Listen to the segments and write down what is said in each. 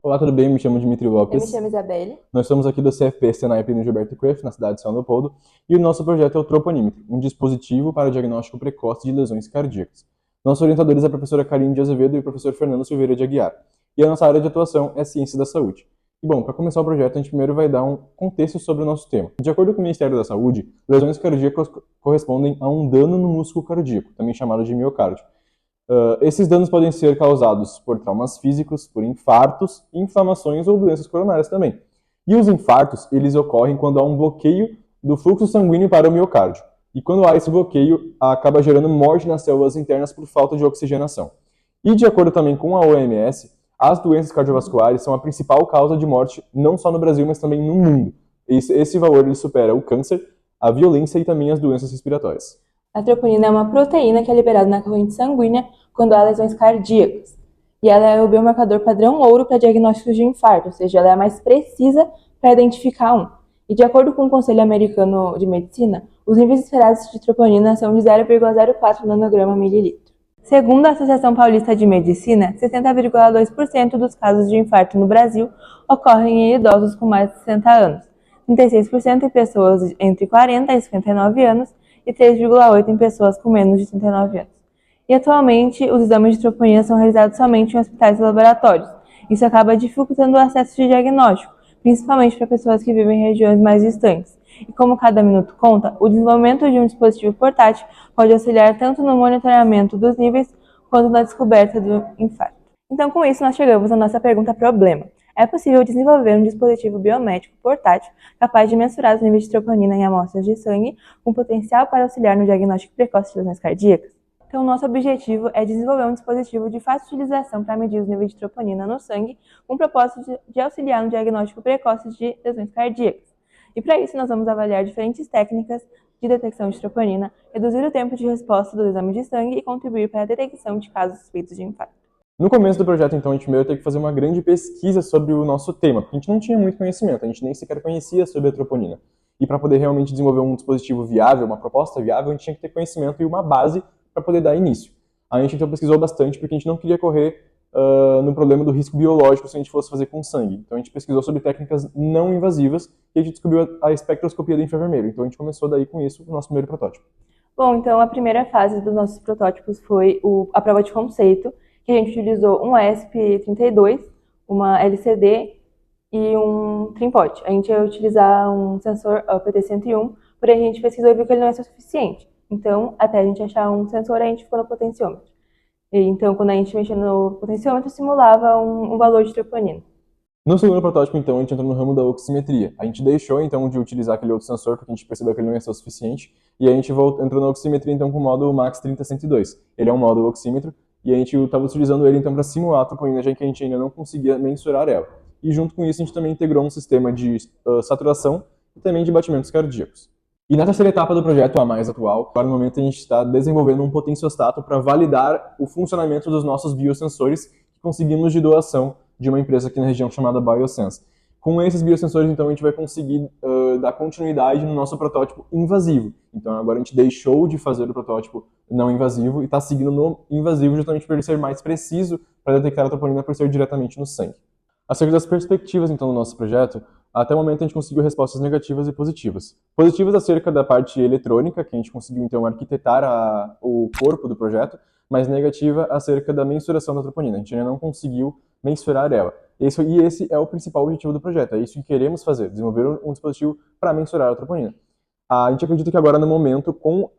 Olá, tudo bem? Me chamo Dmitry Eu me Lopes. chamo Isabelle. Nós somos aqui do CFP Senai no Gilberto Cruyff, na cidade de São Leopoldo, e o nosso projeto é o troponímetro, um dispositivo para diagnóstico precoce de lesões cardíacas. Nossos orientadores é a professora Karine de Azevedo e o professor Fernando Silveira de Aguiar. E a nossa área de atuação é ciência da saúde. E bom, para começar o projeto, a gente primeiro vai dar um contexto sobre o nosso tema. De acordo com o Ministério da Saúde, lesões cardíacas correspondem a um dano no músculo cardíaco, também chamado de miocárdio. Esses danos podem ser causados por traumas físicos, por infartos, inflamações ou doenças coronárias também. E os infartos, eles ocorrem quando há um bloqueio do fluxo sanguíneo para o miocárdio. E quando há esse bloqueio, acaba gerando morte nas células internas por falta de oxigenação. E de acordo também com a OMS, as doenças cardiovasculares são a principal causa de morte, não só no Brasil, mas também no mundo. Esse valor ele supera o câncer, a violência e também as doenças respiratórias. A troponina é uma proteína que é liberada na corrente sanguínea quando há lesões cardíacas. E ela é o biomarcador padrão ouro para diagnósticos de infarto, ou seja, ela é a mais precisa para identificar um. E de acordo com o Conselho Americano de Medicina, os níveis esperados de troponina são de 0,04 nanograma mililitro. Segundo a Associação Paulista de Medicina, 60,2% dos casos de infarto no Brasil ocorrem em idosos com mais de 60 anos, 36% em pessoas entre 40 e 59 anos e 3,8% em pessoas com menos de 39 anos. E atualmente, os exames de troponina são realizados somente em hospitais e laboratórios. Isso acaba dificultando o acesso de diagnóstico, principalmente para pessoas que vivem em regiões mais distantes. E como cada minuto conta, o desenvolvimento de um dispositivo portátil pode auxiliar tanto no monitoramento dos níveis quanto na descoberta do infarto. Então, com isso, nós chegamos à nossa pergunta problema. É possível desenvolver um dispositivo biomédico portátil capaz de mensurar os níveis de troponina em amostras de sangue, com potencial para auxiliar no diagnóstico precoce de lesões cardíacas? Então, nosso objetivo é desenvolver um dispositivo de fácil utilização para medir os níveis de troponina no sangue, com o propósito de auxiliar no diagnóstico precoce de lesões cardíacas. E para isso, nós vamos avaliar diferentes técnicas de detecção de troponina, reduzir o tempo de resposta do exame de sangue e contribuir para a detecção de casos suspeitos de infarto. No começo do projeto, então, a gente primeiro teve que fazer uma grande pesquisa sobre o nosso tema, porque a gente não tinha muito conhecimento, a gente nem sequer conhecia sobre a troponina. E para poder realmente desenvolver um dispositivo viável, uma proposta viável, a gente tinha que ter conhecimento e uma base para poder dar início. A gente então pesquisou bastante porque a gente não queria correr no problema do risco biológico se a gente fosse fazer com sangue. Então a gente pesquisou sobre técnicas não invasivas e a gente descobriu a espectroscopia do infravermelho. Então a gente começou daí com isso o nosso primeiro protótipo. Bom, então a primeira fase dos nossos protótipos foi a prova de conceito, que a gente utilizou um ESP32, uma LCD e um tripod. A gente ia utilizar um sensor PT-101, porém a gente pesquisou e viu que ele não é suficiente. Então, até a gente achar um sensor, a gente ficou no potenciômetro. E, então, quando a gente mexia no potenciômetro, simulava um valor de troponina. No segundo protótipo, então, a gente entrou no ramo da oximetria. A gente deixou, então, de utilizar aquele outro sensor, porque a gente percebeu que ele não ia ser o suficiente, e a gente entrou na oximetria, então, com o módulo MAX 30102. Ele é um módulo oxímetro, e a gente estava utilizando ele, então, para simular a troponina, já que a gente ainda não conseguia mensurar ela. E junto com isso, a gente também integrou um sistema de saturação e também de batimentos cardíacos. E na terceira etapa do projeto, a mais atual, agora no momento a gente está desenvolvendo um potenciostato para validar o funcionamento dos nossos biosensores que conseguimos de doação de uma empresa aqui na região chamada Biosense. Com esses biosensores, então, a gente vai conseguir dar continuidade no nosso protótipo invasivo. Então, agora a gente deixou de fazer o protótipo não invasivo e está seguindo no invasivo justamente por ele ser mais preciso para detectar a troponina por ser diretamente no sangue. Acerca das perspectivas, então, do nosso projeto, até o momento a gente conseguiu respostas negativas e positivas. Positivas acerca da parte eletrônica, que a gente conseguiu, então, arquitetar o corpo do projeto, mas negativa acerca da mensuração da troponina. A gente ainda não conseguiu mensurar ela. Esse é o principal objetivo do projeto, é isso que queremos fazer, desenvolver um dispositivo para mensurar a troponina. A gente acredita que agora, no momento, com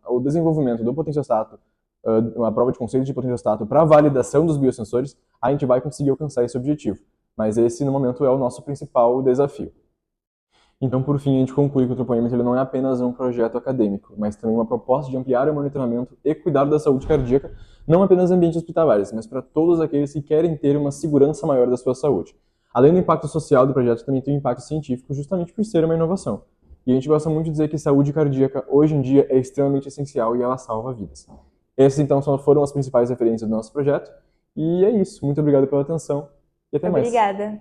o desenvolvimento do potenciostato, uma prova de conceito de potenciostato para validação dos biosensores, a gente vai conseguir alcançar esse objetivo. Mas esse, no momento, é o nosso principal desafio. Então, por fim, a gente conclui que o troponímetro ele não é apenas um projeto acadêmico, mas também uma proposta de ampliar o monitoramento e cuidado da saúde cardíaca, não apenas em ambientes hospitalares, mas para todos aqueles que querem ter uma segurança maior da sua saúde. Além do impacto social do projeto, também tem um impacto científico, justamente por ser uma inovação. E a gente gosta muito de dizer que saúde cardíaca, hoje em dia, é extremamente essencial e ela salva vidas. Essas, então, foram as principais referências do nosso projeto. E é isso. Muito obrigado pela atenção e até mais. Obrigada.